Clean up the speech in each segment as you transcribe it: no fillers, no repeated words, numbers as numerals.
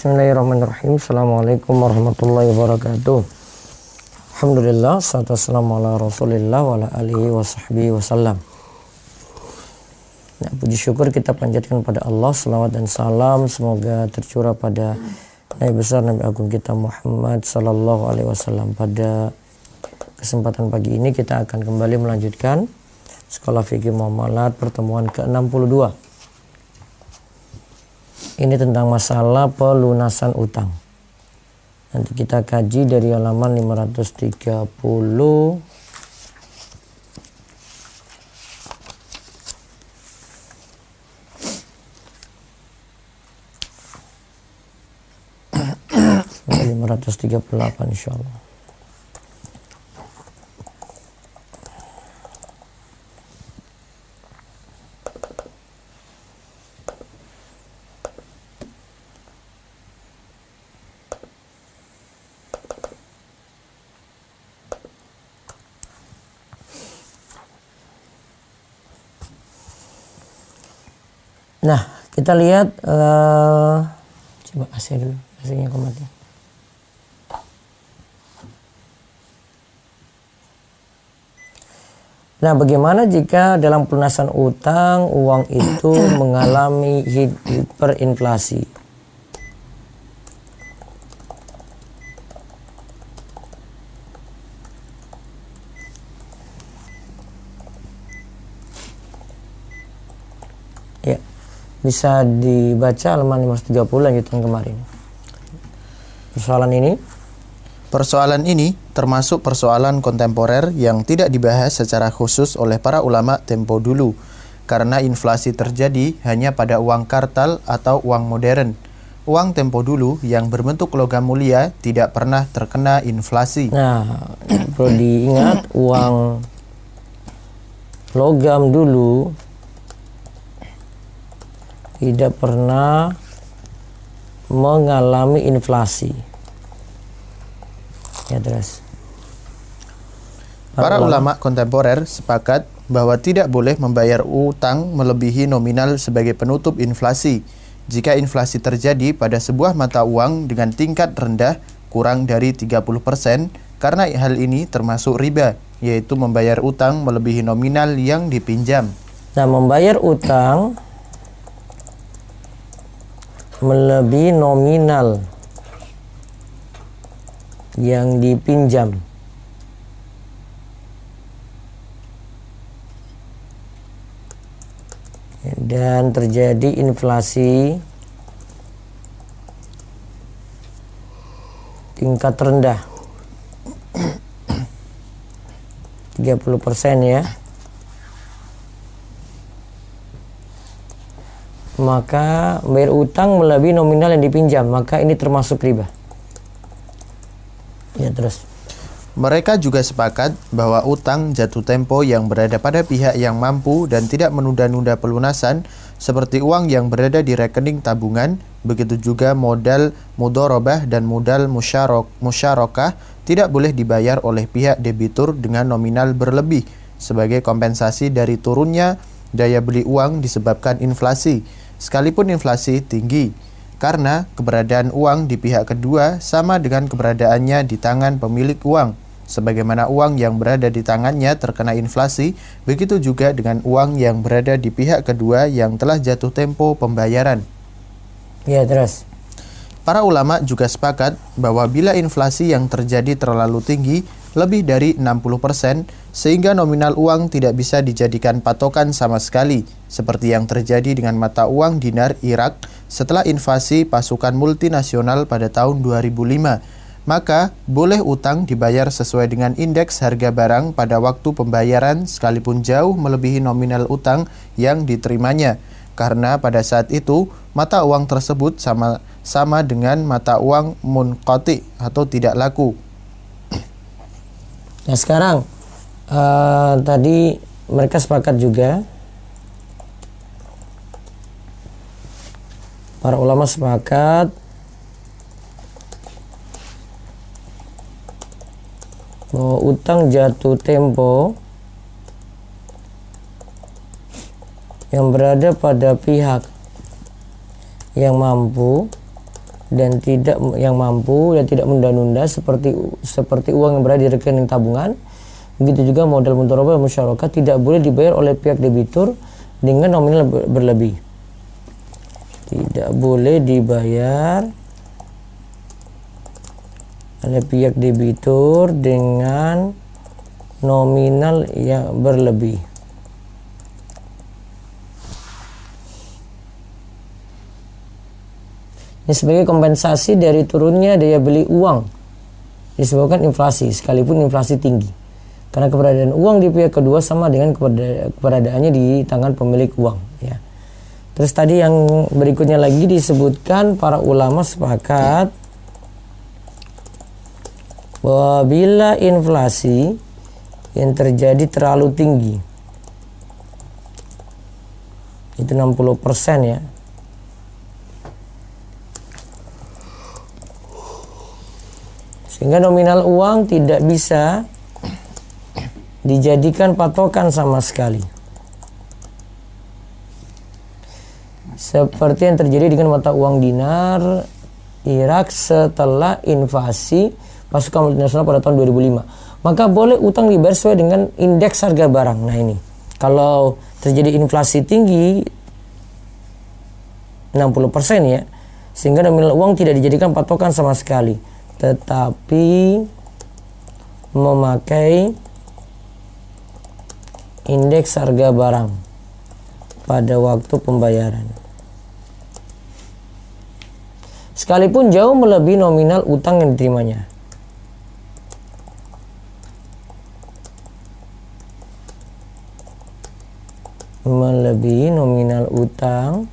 Bismillahirrahmanirrahim. Assalamualaikum warahmatullahi wabarakatuh. Alhamdulillah, salatu wassalamu ala rasulillah wa ala alihi wa sahbihi wasallam. Nah, puji syukur kita panjatkan pada Allah, selawat dan salam semoga tercurah pada Nabi besar Nabi agung kita Muhammad sallallahu alaihi wasallam. Pada kesempatan pagi ini kita akan kembali melanjutkan Sekolah Fikih Muamalat pertemuan ke-62. Ini tentang masalah pelunasan utang. Nanti kita kaji dari halaman 530 538 insyaallah. Nah, kita lihat coba AC dulu, AC-nya kemati. Nah, bagaimana jika dalam pelunasan utang uang itu mengalami hiperinflasi? Ya, bisa dibaca halaman 530 lanjutan kemarin. Persoalan ini termasuk persoalan kontemporer yang tidak dibahas secara khusus oleh para ulama tempo dulu, karena inflasi terjadi hanya pada uang kartal atau uang modern. Uang tempo dulu yang berbentuk logam mulia tidak pernah terkena inflasi. Nah, perlu diingat uang logam dulu tidak pernah mengalami inflasi. Ya, terus. Para ulama kontemporer sepakat bahwa tidak boleh membayar utang melebihi nominal sebagai penutup inflasi. Jika inflasi terjadi pada sebuah mata uang dengan tingkat rendah kurang dari 30%, karena hal ini termasuk riba, yaitu membayar utang melebihi nominal yang dipinjam. Nah, membayar utang melebihi nominal yang dipinjam dan terjadi inflasi tingkat rendah 30% ya, maka bayar utang melebihi nominal yang dipinjam, maka ini termasuk riba. Ya, terus. Mereka juga sepakat bahwa utang jatuh tempo yang berada pada pihak yang mampu dan tidak menunda-nunda pelunasan, seperti uang yang berada di rekening tabungan, begitu juga modal mudharabah dan modal musyarakah, tidak boleh dibayar oleh pihak debitur dengan nominal berlebih sebagai kompensasi dari turunnya daya beli uang disebabkan inflasi, sekalipun inflasi tinggi. Karena keberadaan uang di pihak kedua sama dengan keberadaannya di tangan pemilik uang. Sebagaimana uang yang berada di tangannya terkena inflasi, begitu juga dengan uang yang berada di pihak kedua yang telah jatuh tempo pembayaran. Ya, terus. Para ulama juga sepakat bahwa bila inflasi yang terjadi terlalu tinggi, lebih dari 60%, sehingga nominal uang tidak bisa dijadikan patokan sama sekali, seperti yang terjadi dengan mata uang dinar Irak setelah invasi pasukan multinasional pada tahun 2005, maka boleh utang dibayar sesuai dengan indeks harga barang pada waktu pembayaran sekalipun jauh melebihi nominal utang yang diterimanya, karena pada saat itu mata uang tersebut sama dengan mata uang munqati atau tidak laku. Nah, sekarang tadi mereka sepakat juga, para ulama sepakat bahwa utang jatuh tempo yang berada pada pihak yang mampu dan tidak yang mampu dan tidak menunda-nunda seperti uang yang berada di rekening tabungan. Begitu juga modal mudharabah musyarakah tidak boleh dibayar oleh pihak debitur dengan nominal berlebih. Tidak boleh dibayar oleh pihak debitur dengan nominal yang berlebih. Ini sebagai kompensasi dari turunnya daya beli uang disebabkan inflasi, sekalipun inflasi tinggi. Karena keberadaan uang di pihak kedua sama dengan keberadaannya di tangan pemilik uang. Ya. Terus tadi yang berikutnya lagi disebutkan para ulama sepakat bahwa bila inflasi yang terjadi terlalu tinggi, itu 60% ya, sehingga nominal uang tidak bisa dijadikan patokan sama sekali. Seperti yang terjadi dengan mata uang dinar Irak setelah invasi pasukan multinasional pada tahun 2005. Maka boleh utang dibayar sesuai dengan indeks harga barang. Nah ini, kalau terjadi inflasi tinggi 60% ya, sehingga nominal uang tidak dijadikan patokan sama sekali, tetapi memakai indeks harga barang pada waktu pembayaran. Sekalipun jauh melebihi nominal utang yang diterimanya. Melebihi nominal utang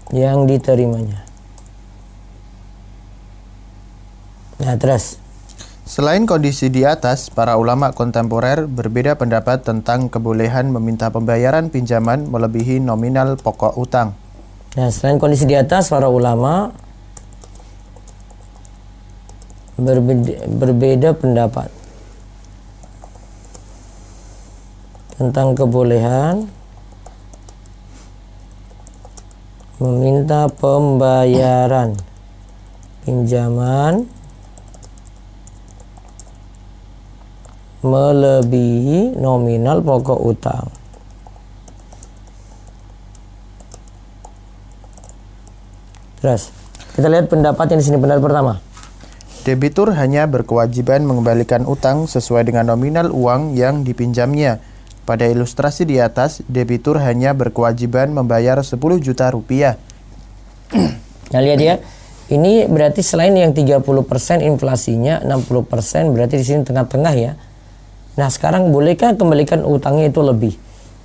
yang diterimanya. Nah, terus. Selain kondisi di atas, para ulama kontemporer berbeda pendapat tentang kebolehan meminta pembayaran pinjaman melebihi nominal pokok utang. Nah, selain kondisi di atas, para ulama berbeda pendapat tentang kebolehan meminta pembayaran pinjaman melebihi nominal pokok utang. Terus kita lihat pendapat yang di sini, pendapat pertama. Debitur hanya berkewajiban mengembalikan utang sesuai dengan nominal uang yang dipinjamnya. Pada ilustrasi di atas, debitur hanya berkewajiban membayar 10 juta rupiah. Nah, lihat ya. Ini berarti selain yang 30% inflasinya, 60% berarti di sini tengah-tengah ya. Nah, sekarang bolehkah kembalikan utangnya itu lebih?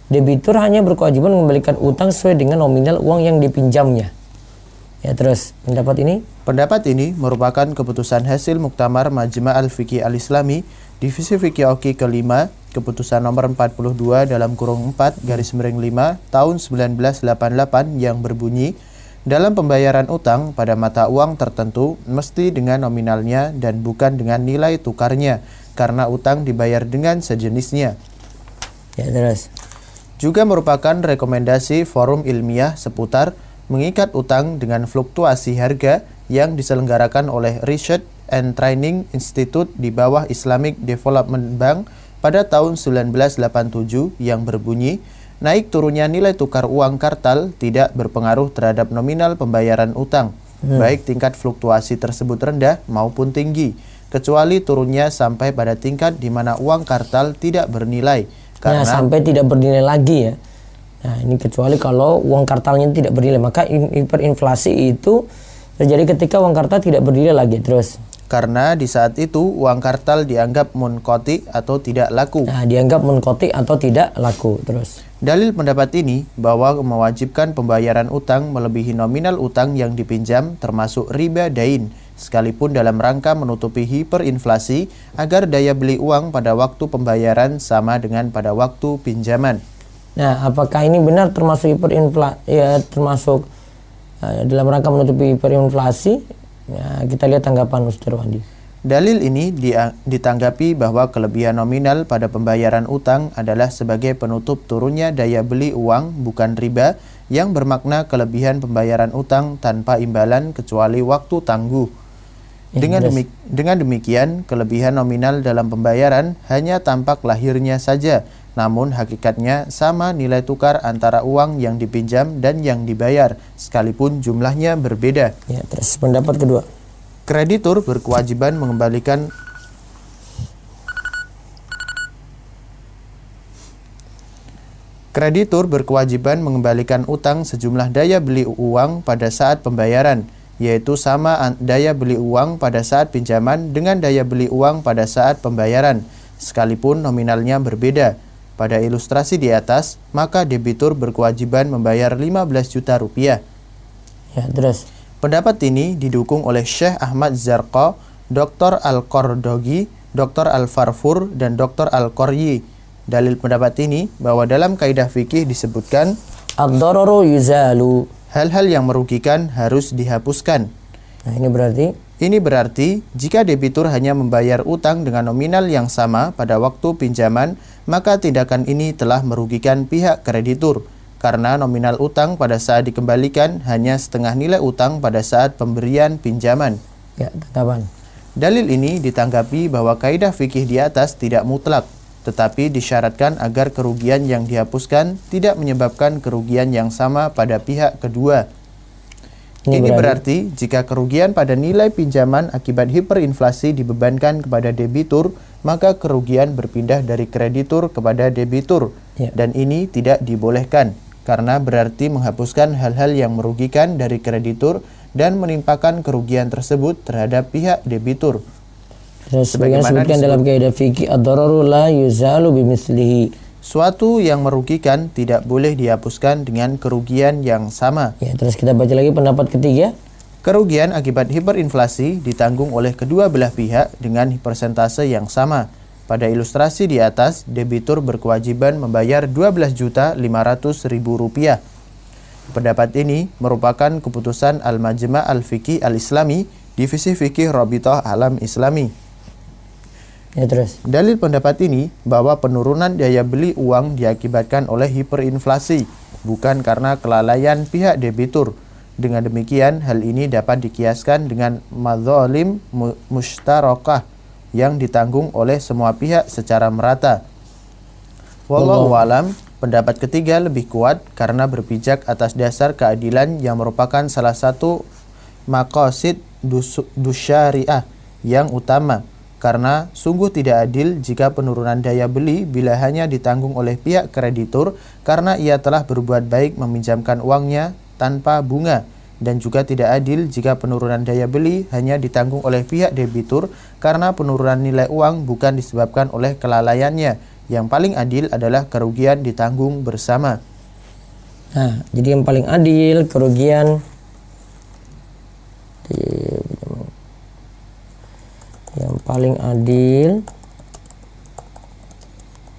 Debitur hanya berkewajiban mengembalikan utang sesuai dengan nominal uang yang dipinjamnya. Ya, terus pendapat ini? Pendapat ini merupakan keputusan hasil Muktamar Majma' Al-Fiqih Al-Islami Divisi Fikih Oki kelima, keputusan nomor 42 dalam kurung 4 garis miring 5 tahun 1988 yang berbunyi, dalam pembayaran utang pada mata uang tertentu mesti dengan nominalnya dan bukan dengan nilai tukarnya, karena utang dibayar dengan sejenisnya. Ya, terus. Juga merupakan rekomendasi forum ilmiah seputar mengikat utang dengan fluktuasi harga yang diselenggarakan oleh Research and Training Institute di bawah Islamic Development Bank pada tahun 1987 yang berbunyi, naik turunnya nilai tukar uang kartal tidak berpengaruh terhadap nominal pembayaran utang, baik tingkat fluktuasi tersebut rendah maupun tinggi, kecuali turunnya sampai pada tingkat di mana uang kartal tidak bernilai. Karena sampai tidak bernilai lagi ya. Nah, ini kecuali kalau uang kartalnya tidak bernilai, maka hiperinflasi itu terjadi ketika uang kartal tidak bernilai lagi. Terus. Karena di saat itu uang kartal dianggap munqati atau tidak laku. Nah, dianggap munqati atau tidak laku. Terus. Dalil pendapat ini bahwa mewajibkan pembayaran utang melebihi nominal utang yang dipinjam termasuk riba dain, sekalipun dalam rangka menutupi hiperinflasi agar daya beli uang pada waktu pembayaran sama dengan pada waktu pinjaman. Nah, apakah ini benar termasuk hiperinflasi? Ya, termasuk dalam rangka menutupi hiperinflasi? Ya, kita lihat tanggapan Ustaz Wandi. Dalil ini ditanggapi bahwa kelebihan nominal pada pembayaran utang adalah sebagai penutup turunnya daya beli uang, bukan riba, yang bermakna kelebihan pembayaran utang tanpa imbalan kecuali waktu tangguh. Dengan demikian, kelebihan nominal dalam pembayaran hanya tampak lahirnya saja, namun hakikatnya sama nilai tukar antara uang yang dipinjam dan yang dibayar, sekalipun jumlahnya berbeda. Ya, terus pendapat kedua. Kreditur berkewajiban mengembalikan utang sejumlah daya beli uang pada saat pembayaran, yaitu sama daya beli uang pada saat pinjaman dengan daya beli uang pada saat pembayaran, sekalipun nominalnya berbeda. Pada ilustrasi di atas, maka debitur berkewajiban membayar 15 juta rupiah. Ya, terus. Pendapat ini didukung oleh Syekh Ahmad Zarqa, Dr. Al-Qardogi, Dr. Al-Farfur, dan Dr. Al-Qoryi. Dalil pendapat ini bahwa dalam kaidah fikih disebutkan ad-dararu yuzalu, hal-hal yang merugikan harus dihapuskan. Nah, ini berarti jika debitur hanya membayar utang dengan nominal yang sama pada waktu pinjaman, maka tindakan ini telah merugikan pihak kreditur, karena nominal utang pada saat dikembalikan hanya setengah nilai utang pada saat pemberian pinjaman. Ya, tanggapan. Dalil ini ditanggapi bahwa kaidah fikih di atas tidak mutlak, tetapi disyaratkan agar kerugian yang dihapuskan tidak menyebabkan kerugian yang sama pada pihak kedua. Ini berarti jika kerugian pada nilai pinjaman akibat hiperinflasi dibebankan kepada debitur, maka kerugian berpindah dari kreditur kepada debitur, dan ini tidak dibolehkan, karena berarti menghapuskan hal-hal yang merugikan dari kreditur dan menimpakan kerugian tersebut terhadap pihak debitur. Sebagaimana disebutkan dalam kaidah fikih, ad-dararu la yuzalu bimithlihi. Suatu yang merugikan tidak boleh dihapuskan dengan kerugian yang sama. Ya, terus kita baca lagi pendapat ketiga. Kerugian akibat hiperinflasi ditanggung oleh kedua belah pihak dengan persentase yang sama. Pada ilustrasi di atas, debitur berkewajiban membayar 12.500.000 rupiah. Pendapat ini merupakan keputusan Al-Majma' Al-Fiqih Al-Islami, Divisi Fikih Rabithah Alam Islami. Ya, terus. Dalil pendapat ini bahwa penurunan daya beli uang diakibatkan oleh hiperinflasi, bukan karena kelalaian pihak debitur. Dengan demikian, hal ini dapat dikiaskan dengan madzalim mushtarakah yang ditanggung oleh semua pihak secara merata. Wallahu alam, pendapat ketiga lebih kuat karena berpijak atas dasar keadilan yang merupakan salah satu maqasid dusyariah yang utama. Karena sungguh tidak adil jika penurunan daya beli bila hanya ditanggung oleh pihak kreditur karena ia telah berbuat baik meminjamkan uangnya tanpa bunga, dan juga tidak adil jika penurunan daya beli hanya ditanggung oleh pihak debitur karena penurunan nilai uang bukan disebabkan oleh kelalaiannya. Yang paling adil adalah kerugian ditanggung bersama. Nah, jadi yang paling adil kerugian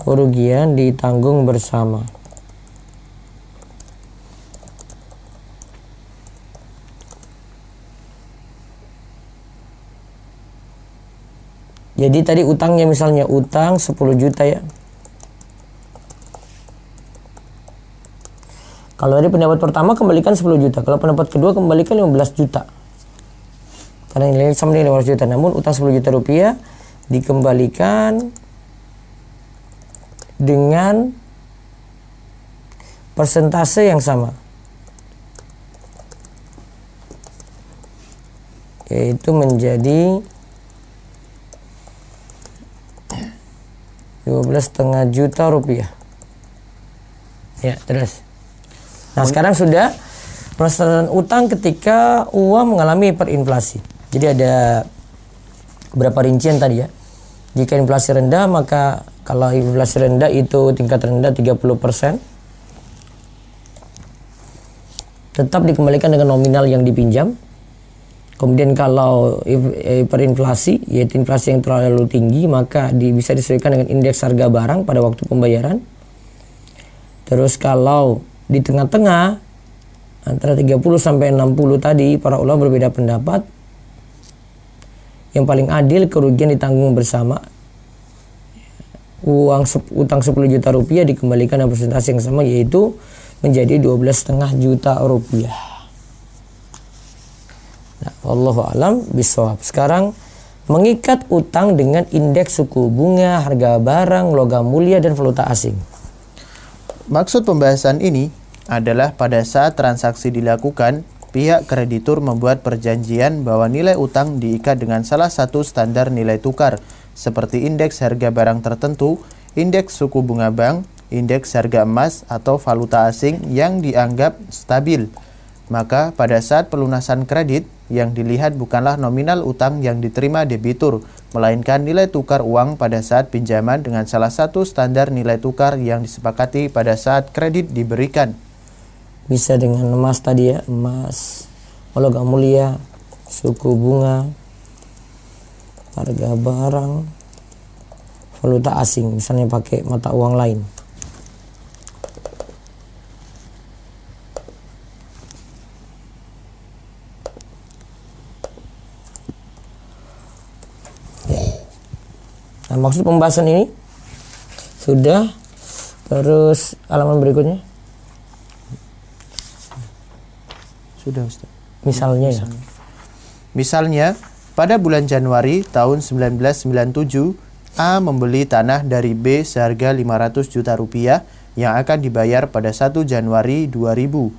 kerugian ditanggung bersama. Jadi tadi utangnya, misalnya utang 10 juta ya. Kalau dari pendapat pertama kembalikan 10 juta, kalau pendapat kedua kembalikan 15 juta. Karena nilainya sama dengan 15 juta, namun utang 10 juta rupiah dikembalikan dengan persentase yang sama, yaitu menjadi 12,5 juta rupiah. Ya, terus. Nah, sekarang sudah permasalahan utang ketika uang mengalami hiperinflasi. Jadi ada beberapa rincian tadi ya. Jika inflasi rendah, maka kalau inflasi rendah itu tingkat rendah 30%, tetap dikembalikan dengan nominal yang dipinjam. Kemudian kalau hiperinflasi, yaitu inflasi yang terlalu tinggi, maka bisa disesuaikan dengan indeks harga barang pada waktu pembayaran. Terus kalau di tengah-tengah antara 30 sampai 60 tadi, para ulama berbeda pendapat. Yang paling adil kerugian ditanggung bersama. Utang 10 juta rupiah dikembalikan dengan persentase yang sama, yaitu menjadi 12,5 juta rupiah. Nah, wallahu alam bisawab. Sekarang mengikat utang dengan indeks suku bunga, harga barang, logam mulia dan valuta asing. Maksud pembahasan ini adalah pada saat transaksi dilakukan, pihak kreditur membuat perjanjian bahwa nilai utang diikat dengan salah satu standar nilai tukar, seperti indeks harga barang tertentu, indeks suku bunga bank, indeks harga emas, atau valuta asing yang dianggap stabil. Maka pada saat pelunasan kredit, yang dilihat bukanlah nominal utang yang diterima debitur, melainkan nilai tukar uang pada saat pinjaman dengan salah satu standar nilai tukar yang disepakati pada saat kredit diberikan. Bisa dengan emas tadi ya, emas, logam mulia, suku bunga, harga barang, valuta asing, misalnya pakai mata uang lain. Nah, maksud pembahasan ini sudah. Terus halaman berikutnya. Sudah, Ustaz. Misalnya ya. Misalnya, pada bulan Januari tahun 1997, A membeli tanah dari B seharga 500 juta rupiah yang akan dibayar pada 1 Januari 2000.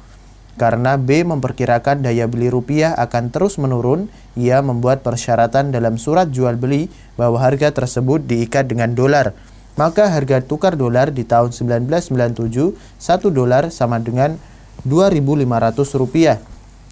Karena B memperkirakan daya beli rupiah akan terus menurun, ia membuat persyaratan dalam surat jual beli bahwa harga tersebut diikat dengan dolar. Maka harga tukar dolar di tahun 1997, 1 dolar sama dengan 2.500 rupiah.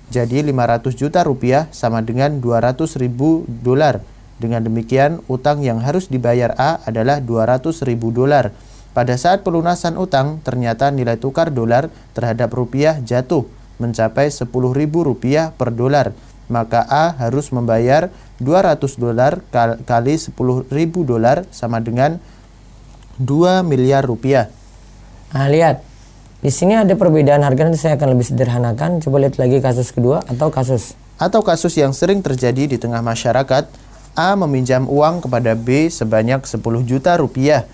Jadi 500 juta rupiah sama dengan 200.000 dolar. Dengan demikian, utang yang harus dibayar A adalah 200.000 dolar. Pada saat pelunasan utang, ternyata nilai tukar dolar terhadap rupiah jatuh mencapai 10.000 rupiah per dolar. Maka A harus membayar 200 dolar kali 10.000 dolar sama dengan 2 miliar rupiah. Nah, lihat. Di sini ada perbedaan harga, nanti saya akan lebih sederhanakan. Coba lihat lagi kasus kedua atau kasus yang sering terjadi di tengah masyarakat. A meminjam uang kepada B sebanyak 10 juta rupiah.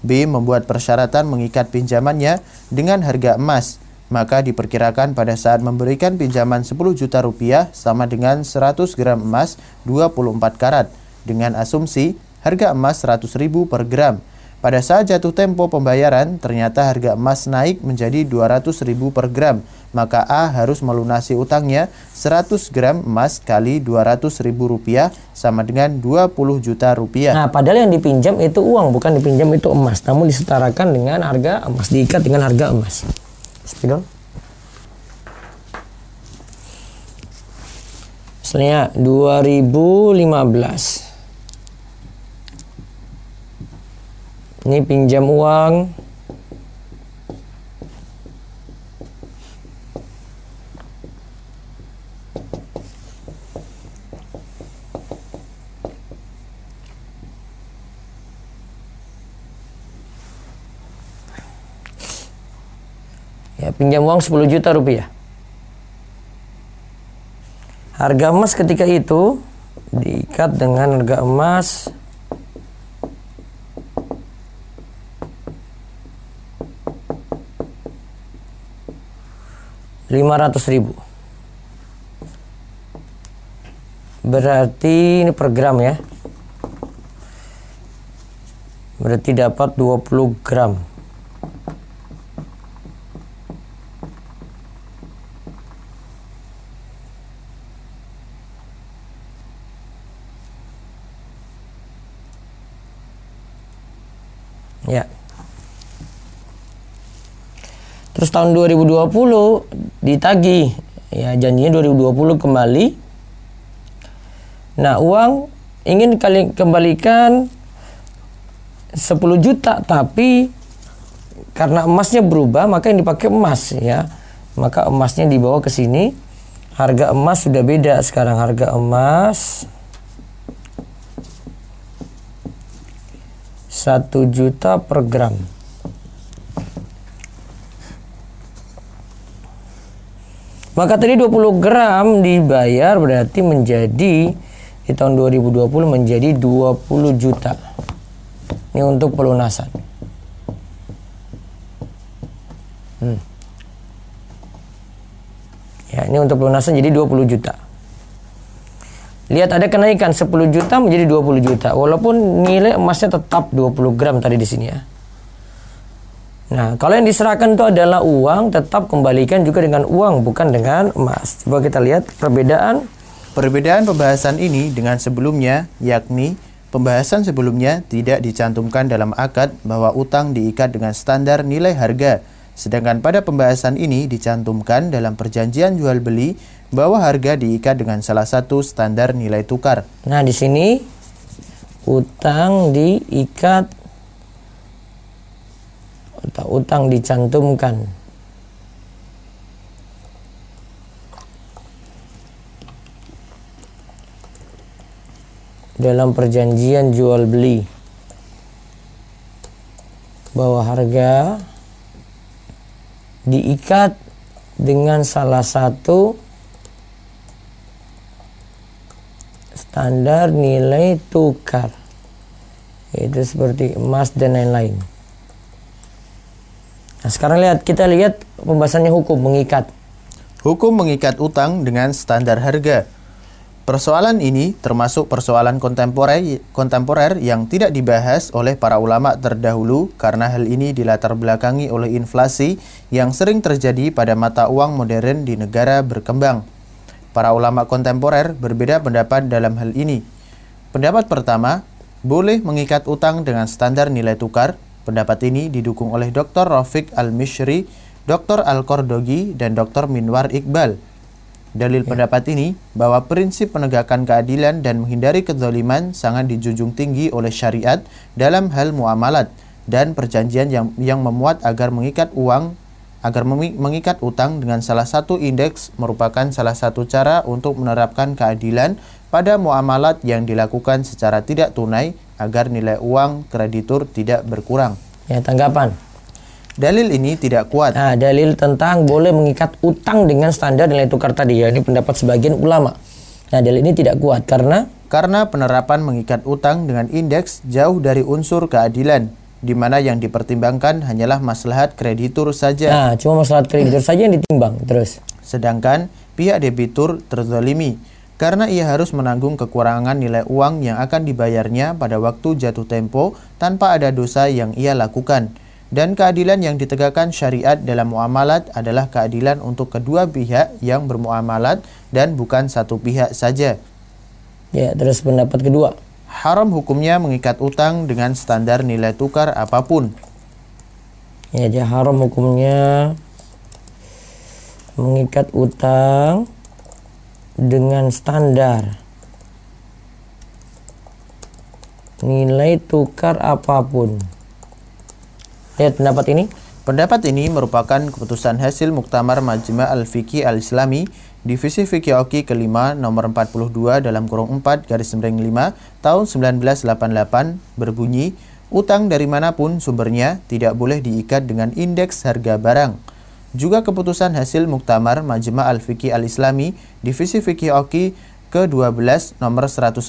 B membuat persyaratan mengikat pinjamannya dengan harga emas. Maka diperkirakan pada saat memberikan pinjaman 10 juta rupiah sama dengan 100 gram emas 24 karat. Dengan asumsi harga emas 100.000 per gram. Pada saat jatuh tempo pembayaran, ternyata harga emas naik menjadi 200.000 per gram. Maka A harus melunasi utangnya 100 gram emas kali 200.000 rupiah sama dengan 20 juta rupiah. Nah, padahal yang dipinjam itu uang, bukan dipinjam itu emas. Namun disetarakan dengan harga emas, diikat dengan harga emas. Spidol. Misalnya 2015. Ini pinjam uang ya, pinjam uang 10 juta rupiah. Harga emas ketika itu diikat dengan harga emas 500.000. Berarti ini per gram ya. Berarti dapat 20 gram. Ya. Terus tahun 2020 ditagih, ya janjinya 2020 kembali. Nah, uang ingin kembalikan 10 juta, tapi karena emasnya berubah, maka yang dipakai emas ya. Maka emasnya dibawa ke sini. Harga emas sudah beda sekarang. Harga emas 1 juta per gram. Maka tadi 20 gram dibayar, berarti menjadi di tahun 2020 menjadi 20 juta. Ini untuk pelunasan. Ya, ini untuk pelunasan jadi 20 juta. Lihat ada kenaikan 10 juta menjadi 20 juta. Walaupun nilai emasnya tetap 20 gram tadi di sini ya. Nah, kalau yang diserahkan itu adalah uang, tetap kembalikan juga dengan uang, bukan dengan emas. Coba kita lihat perbedaan. Perbedaan pembahasan ini dengan sebelumnya, yakni pembahasan sebelumnya tidak dicantumkan dalam akad bahwa utang diikat dengan standar nilai harga. Sedangkan pada pembahasan ini dicantumkan dalam perjanjian jual beli bahwa harga diikat dengan salah satu standar nilai tukar. Nah, di sini utang diikat atau utang dicantumkan dalam perjanjian jual beli bahwa harga diikat dengan salah satu standar nilai tukar, yaitu seperti emas dan lain-lain. Nah, sekarang kita lihat pembahasannya hukum mengikat. Hukum mengikat utang dengan standar harga. Persoalan ini termasuk persoalan kontemporer yang tidak dibahas oleh para ulama terdahulu karena hal ini dilatar belakangi oleh inflasi yang sering terjadi pada mata uang modern di negara berkembang. Para ulama kontemporer berbeda pendapat dalam hal ini. Pendapat pertama, boleh mengikat utang dengan standar nilai tukar. Pendapat ini didukung oleh Dr. Rafiq Al-Mishri, Dr. Al-Qardogi, dan Dr. Minwar Iqbal. Dalil pendapat ini bahwa prinsip penegakan keadilan dan menghindari kezaliman sangat dijunjung tinggi oleh syariat dalam hal muamalat dan perjanjian yang memuat agar mengikat utang dengan salah satu indeks merupakan salah satu cara untuk menerapkan keadilan pada muamalat yang dilakukan secara tidak tunai agar nilai uang kreditur tidak berkurang. Ya, tanggapan. Dalil ini tidak kuat. Nah, dalil tentang boleh mengikat utang dengan standar nilai tukar tadi ya, ini pendapat sebagian ulama. Nah, dalil ini tidak kuat karena penerapan mengikat utang dengan indeks jauh dari unsur keadilan, di mana yang dipertimbangkan hanyalah maslahat kreditur saja. Nah, cuma maslahat kreditur saja yang ditimbang terus. Sedangkan pihak debitur terzalimi karena ia harus menanggung kekurangan nilai uang yang akan dibayarnya pada waktu jatuh tempo tanpa ada dosa yang ia lakukan. Dan keadilan yang ditegakkan syariat dalam muamalat adalah keadilan untuk kedua pihak yang bermuamalat dan bukan satu pihak saja. Ya, terus pendapat kedua. Haram hukumnya mengikat utang dengan standar nilai tukar apapun. Ya, dia haram hukumnya mengikat utang dengan standar nilai tukar apapun. Lihat pendapat ini. Pendapat ini merupakan keputusan hasil Muktamar Majma' Al-Fiqhi Al-Islami Divisi Fikih Oki ke-5 nomor 42 dalam kurung 4 garis miring 5 tahun 1988 berbunyi, utang dari manapun sumbernya tidak boleh diikat dengan indeks harga barang. Juga keputusan hasil Muktamar Majma' Al-Fiqhi Al-Islami Divisi Fikih Oki ke-12 nomor 115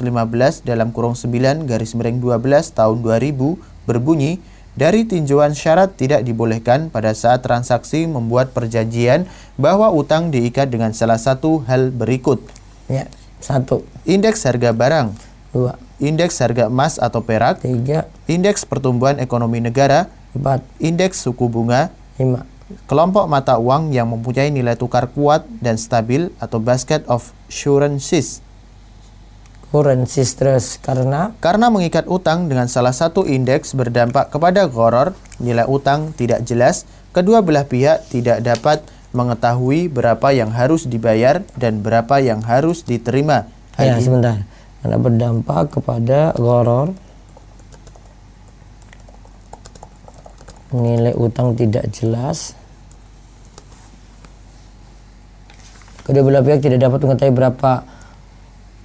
dalam kurung 9 garis miring 12 tahun 2000 berbunyi, dari tinjauan syarat tidak dibolehkan pada saat transaksi membuat perjanjian bahwa utang diikat dengan salah satu hal berikut. Ya, 1. Indeks harga barang. 2. Indeks harga emas atau perak. 3. Indeks pertumbuhan ekonomi negara. 4. Indeks suku bunga. 5. Kelompok mata uang yang mempunyai nilai tukar kuat dan stabil atau basket of currencies. Currencies terus karena mengikat utang dengan salah satu indeks berdampak kepada gharar, nilai utang tidak jelas, kedua belah pihak tidak dapat mengetahui berapa yang harus dibayar dan berapa yang harus diterima. Ya, sebentar. Karena berdampak kepada gharar, nilai utang tidak jelas, kedua belah pihak tidak dapat mengetahui berapa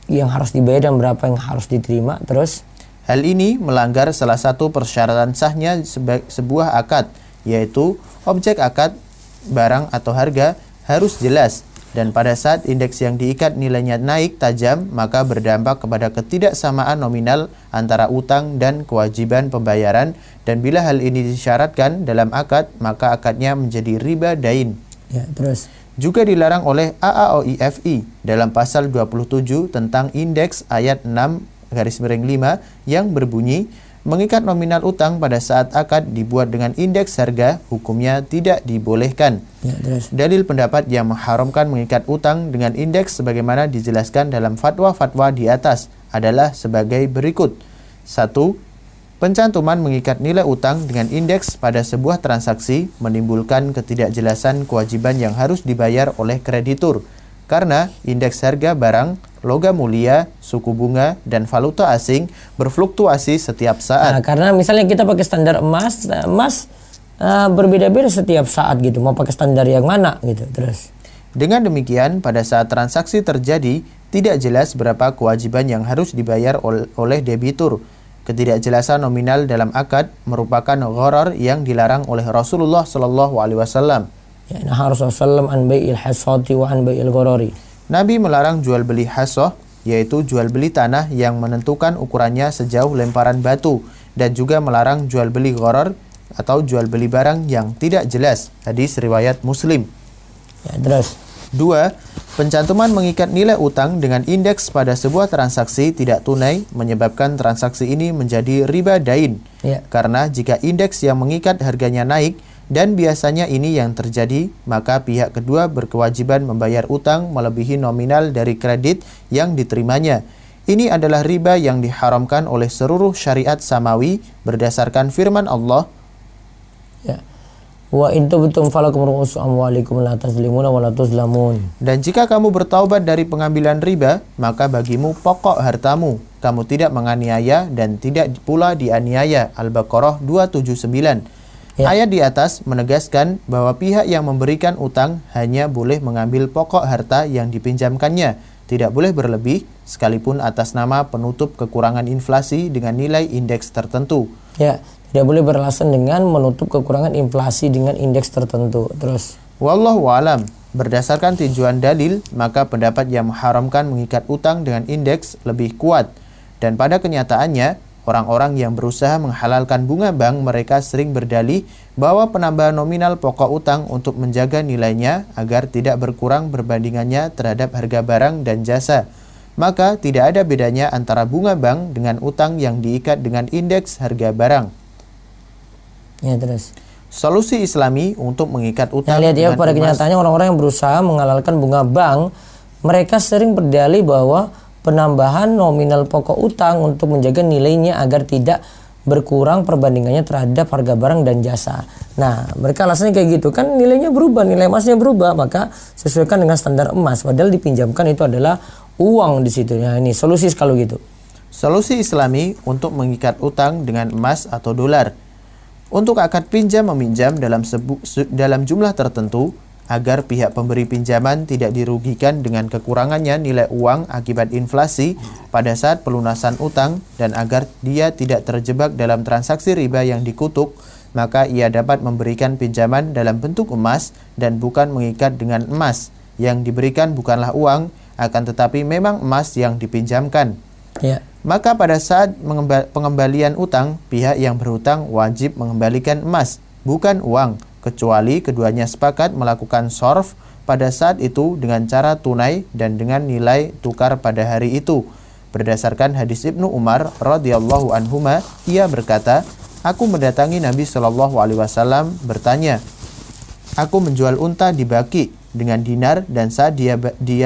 yang harus dibayar dan berapa yang harus diterima. Terus hal ini melanggar salah satu persyaratan sahnya sebuah akad, yaitu objek akad, barang atau harga harus jelas, dan pada saat indeks yang diikat nilainya naik tajam maka berdampak kepada ketidaksamaan nominal antara utang dan kewajiban pembayaran, dan bila hal ini disyaratkan dalam akad maka akadnya menjadi riba dain. ya, terus Juga dilarang oleh AAOIFI dalam pasal 27 tentang indeks ayat 6/5 yang berbunyi, mengikat nominal utang pada saat akad dibuat dengan indeks harga hukumnya tidak dibolehkan. Ya, dalil pendapat yang mengharamkan mengikat utang dengan indeks sebagaimana dijelaskan dalam fatwa-fatwa di atas adalah sebagai berikut. 1. Pencantuman mengikat nilai utang dengan indeks pada sebuah transaksi menimbulkan ketidakjelasan kewajiban yang harus dibayar oleh kreditur, karena indeks harga barang, logam mulia, suku bunga, dan valuta asing berfluktuasi setiap saat. Nah, karena misalnya kita pakai standar emas, berbeda-beda setiap saat gitu, mau pakai standar yang mana gitu. Terus dengan demikian, pada saat transaksi terjadi, tidak jelas berapa kewajiban yang harus dibayar oleh debitur. Ketidakjelasan nominal dalam akad merupakan gharar yang dilarang oleh Rasulullah Shallallahu Alaihi Wasallam. Ya, nah Rasulullah an bai'il hasati wa an bai'il gharari. Nabi melarang jual beli hasoh, yaitu jual beli tanah yang menentukan ukurannya sejauh lemparan batu, dan juga melarang jual beli gharar atau jual beli barang yang tidak jelas. Hadis riwayat Muslim. Ya, terus 2. Pencantuman mengikat nilai utang dengan indeks pada sebuah transaksi tidak tunai menyebabkan transaksi ini menjadi riba dain. Ya. Karena jika indeks yang mengikat harganya naik, dan biasanya ini yang terjadi, maka pihak kedua berkewajiban membayar utang melebihi nominal dari kredit yang diterimanya. Ini adalah riba yang diharamkan oleh seluruh syariat samawi berdasarkan firman Allah. Ya. Wa in tubtum falakum ru'usu amwalikum la tazlimuna wa la tuzlamun. Dan jika kamu bertaubat dari pengambilan riba, maka bagimu pokok hartamu. Kamu tidak menganiaya dan tidak pula dianiaya. Al-Baqarah 279. Ya. Ayat di atas menegaskan bahwa pihak yang memberikan utang hanya boleh mengambil pokok harta yang dipinjamkannya. Tidak boleh berlebih, sekalipun atas nama penutup kekurangan inflasi dengan nilai indeks tertentu. Ya. Tidak boleh beralasan dengan menutup kekurangan inflasi dengan indeks tertentu. Terus wallahu alam, berdasarkan tinjauan dalil, maka pendapat yang mengharamkan mengikat utang dengan indeks lebih kuat. Dan pada kenyataannya, orang-orang yang berusaha menghalalkan bunga bank mereka sering berdalih bahwa penambahan nominal pokok utang untuk menjaga nilainya agar tidak berkurang perbandingannya terhadap harga barang dan jasa. Maka tidak ada bedanya antara bunga bank dengan utang yang diikat dengan indeks harga barang. Ya, terus solusi Islami untuk mengikat utang. Nah, lihat ya, pada kenyataannya orang-orang yang berusaha menghalalkan bunga bank, mereka sering berdalih bahwa penambahan nominal pokok utang untuk menjaga nilainya agar tidak berkurang perbandingannya terhadap harga barang dan jasa. Nah, mereka alasannya kayak gitu, kan nilainya berubah, nilai emasnya berubah, maka sesuaikan dengan standar emas. Padahal dipinjamkan itu adalah uang di situ. Nah, ini solusi kalau gitu. Solusi Islami untuk mengikat utang dengan emas atau dolar. Untuk akad pinjam meminjam dalam jumlah tertentu, agar pihak pemberi pinjaman tidak dirugikan dengan kekurangannya nilai uang akibat inflasi pada saat pelunasan utang, dan agar dia tidak terjebak dalam transaksi riba yang dikutuk, maka ia dapat memberikan pinjaman dalam bentuk emas dan bukan mengikat dengan emas. Yang diberikan bukanlah uang, akan tetapi memang emas yang dipinjamkan. Ya. Maka pada saat pengembalian utang, pihak yang berhutang wajib mengembalikan emas, bukan uang, kecuali keduanya sepakat melakukan sorf pada saat itu dengan cara tunai dan dengan nilai tukar pada hari itu. Berdasarkan hadis Ibnu Umar radhiyallahu anhuma, ia berkata, aku mendatangi Nabi Shallallahu Alaihi Wasallam bertanya, aku menjual unta di Baki dengan dinar, dan saat dia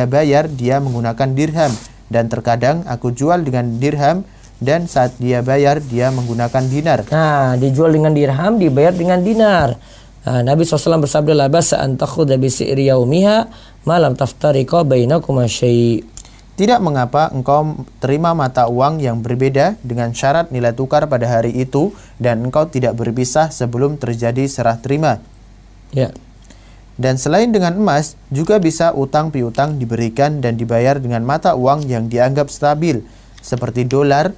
bayar dia menggunakan dirham, dan terkadang aku jual dengan dirham dan saat dia bayar dia menggunakan dinar. Nah, dijual dengan dirham, dibayar dengan dinar. Nah, Nabi SAW bersabda, la basa an takhudha bi si'ri yaumiha ma lam taftariqa bainakuma syai'. Tidak mengapa engkau terima mata uang yang berbeda dengan syarat nilai tukar pada hari itu, dan engkau tidak berpisah sebelum terjadi serah terima. Ya. Dan selain dengan emas, juga bisa utang piutang diberikan dan dibayar dengan mata uang yang dianggap stabil, seperti dolar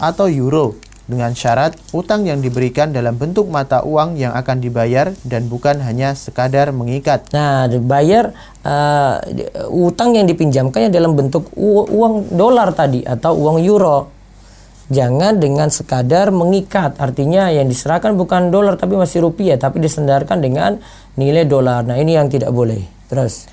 atau euro, dengan syarat utang yang diberikan dalam bentuk mata uang yang akan dibayar dan bukan hanya sekadar mengikat. Nah, dibayar utang yang dipinjamkannya dalam bentuk uang dolar tadi atau uang euro. Jangan dengan sekadar mengikat, artinya yang diserahkan bukan dolar tapi masih rupiah, tapi disandarkan dengan nilai dolar. Nah, ini yang tidak boleh. Terus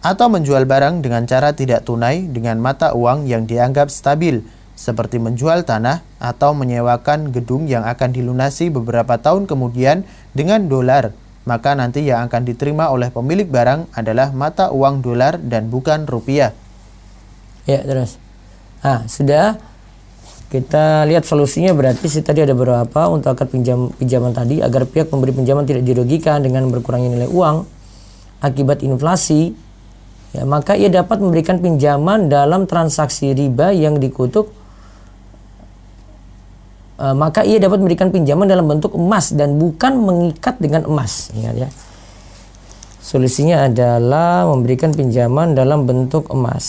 atau menjual barang dengan cara tidak tunai dengan mata uang yang dianggap stabil, seperti menjual tanah atau menyewakan gedung yang akan dilunasi beberapa tahun kemudian dengan dolar, maka nanti yang akan diterima oleh pemilik barang adalah mata uang dolar dan bukan rupiah. Ya, terus. Nah, sudah kita lihat solusinya. Berarti tadi ada beberapa untuk akad pinjaman tadi agar pihak pemberi pinjaman tidak dirugikan dengan berkurangnya nilai uang akibat inflasi. Ya, maka ia dapat memberikan pinjaman dalam transaksi riba yang dikutuk. Maka ia dapat memberikan pinjaman dalam bentuk emas dan bukan mengikat dengan emas. Ingat ya. Solusinya adalah memberikan pinjaman dalam bentuk emas.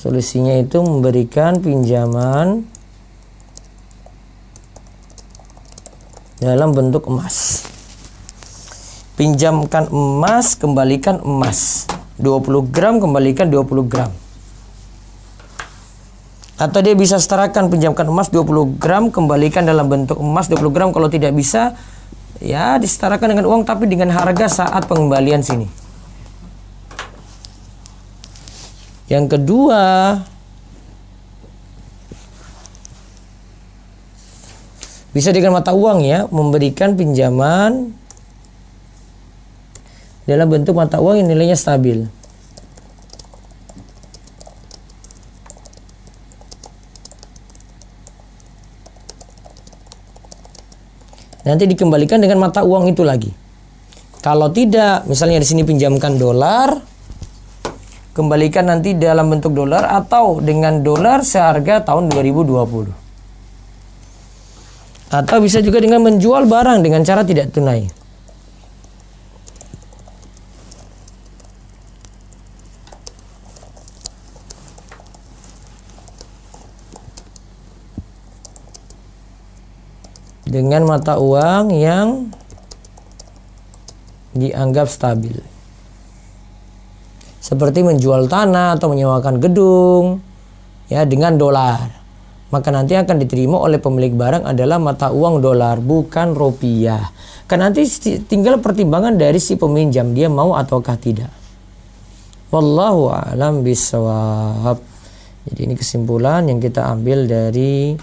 Solusinya itu memberikan pinjaman dalam bentuk emas. Pinjamkan emas, kembalikan emas. 20 gram, kembalikan 20 gram. Atau dia bisa setarakan, pinjamkan emas 20 gram, kembalikan dalam bentuk emas 20 gram. Kalau tidak bisa, ya disetarakan dengan uang tapi dengan harga saat pengembalian sini. Yang kedua, bisa dengan mata uang ya, memberikan pinjaman dalam bentuk mata uang yang nilainya stabil. Nanti dikembalikan dengan mata uang itu lagi. Kalau tidak, misalnya di sini pinjamkan dolar, kembalikan nanti dalam bentuk dolar atau dengan dolar seharga tahun 2020. Atau bisa juga dengan menjual barang dengan cara tidak tunai. Dengan mata uang yang dianggap stabil. Seperti menjual tanah atau menyewakan gedung ya dengan dolar. Maka nanti akan diterima oleh pemilik barang adalah mata uang dolar, bukan rupiah. Kan nanti tinggal pertimbangan dari si peminjam, dia mau ataukah tidak. Wallahu a'lam bishawab. Jadi ini kesimpulan yang kita ambil dari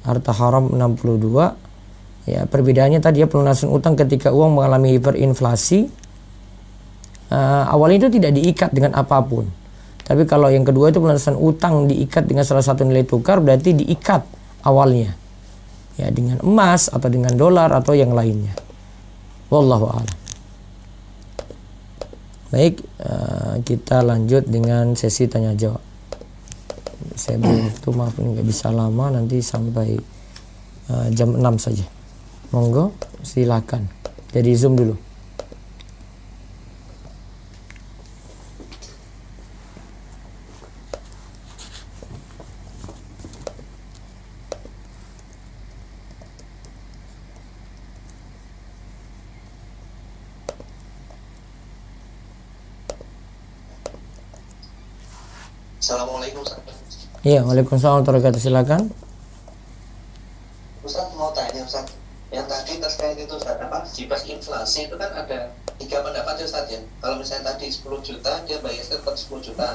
Harta Haram 62. Ya, perbedaannya tadi ya, pelunasan utang ketika uang mengalami hiperinflasi. Awalnya itu tidak diikat dengan apapun. Tapi kalau yang kedua itu pelunasan utang diikat dengan salah satu nilai tukar, berarti diikat awalnya. Ya, dengan emas atau dengan dolar atau yang lainnya. Wallahu a'lam. Baik, kita lanjut dengan sesi tanya jawab. Saya butuh, maaf ini nggak bisa lama, nanti sampai jam 6 saja. Monggo, silakan. Jadi Zoom dulu. Assalamualaikum Ustaz. Iya, waalaikumsalam warahmatullahi wabarakatuh. Silakan. Ustaz mau tanya Ustaz, yang tadi terkait itu Ustaz, apa jibas inflasi itu kan ada 3 pendapat ya Ustaz ya. Kalau misalnya tadi 10 juta dia bayar tetap 10 juta.